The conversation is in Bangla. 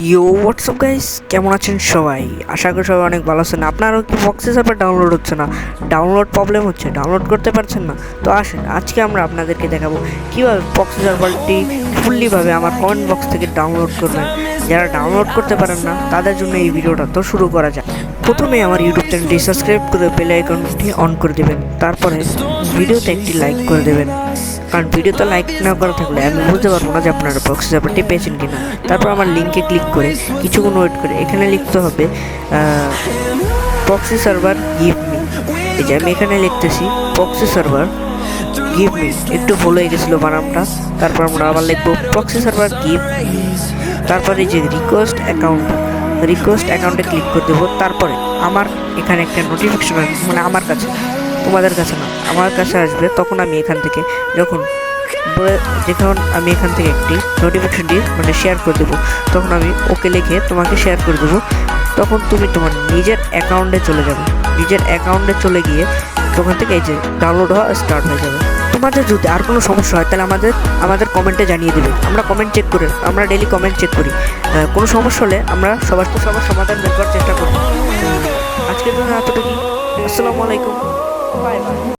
হোয়াটসঅ্যাপ গাইস, কেমন আছেন সবাই? আশা করি সবাই অনেক ভালো আছেন। আপনারও কি প্রক্সি সার্ভার ডাউনলোড হচ্ছে না, ডাউনলোড প্রবলেম হচ্ছে, ডাউনলোড করতে পারছেন না? তো আসেন, আজকে আমরা আপনাদেরকে দেখাবো কীভাবে প্রক্সি সার্ভারটি ফুললিভাবে আমার কমেন্ট বক্স থেকে ডাউনলোড করবেন। যারা ডাউনলোড করতে পারেন না তাদের জন্য এই ভিডিওটা তো শুরু করা যাক। প্রথমে আমার ইউটিউব চ্যানেলটি সাবস্ক্রাইব করে বেল আইকনটি অন করে দেবেন, তারপরে ভিডিওতে একটি লাইক করে দেবেন, কারণ ভিডিওতে লাইক না করা থাকলে আমি বুঝতে পারবো না যে আপনারা প্রক্সি সার্ভারটি পেয়েছেন কিনা। তারপর আমার লিঙ্কে ক্লিক করে কিছুক্ষণ ওয়েট করে এখানে লিখতে হবে প্রক্সি সার্ভার গিভ মি। এই যে আমি এখানে লিখতেছি প্রক্সি সার্ভার গিভ মি, একটু ভুল হয়ে গেছিলো বানামটা। তারপর আমরা আবার লিখবো প্রক্সি সার্ভার গিভ মি, তারপরে এই যে রিকোয়েস্ট অ্যাকাউন্টে ক্লিক করে দেবো। তারপরে আমার এখানে একটা নোটিফিকেশন আসবে, মানে আমার কাছে, তোমাদের কাছে না, আমার কাছে আসবে। তখন আমি এখান থেকে যখন আমি এখান থেকে একটি নোটিফিকেশনটি মানে শেয়ার করে দেবো, তখন আমি ওকে লিখে তোমাকে শেয়ার করে দেবো। তখন তুমি তোমার নিজের অ্যাকাউন্টে চলে যাবে, নিজের অ্যাকাউন্টে চলে গিয়ে ওখান থেকে এই যে ডাউনলোড হওয়া স্টার্ট হয়ে যাবে। তোমাদের যদি আর কোনো সমস্যা হয় তাহলে আমাদের কমেন্টে জানিয়ে দেবে, আমরা কমেন্ট চেক করে, আমরা ডেলি কমেন্ট চেক করি। কোনো সমস্যা হলে আমরা সবার সমাধান বের করার চেষ্টা করি। আজকের জন্য এতটুকুই। আসসালামু আলাইকুম, বাই বাই।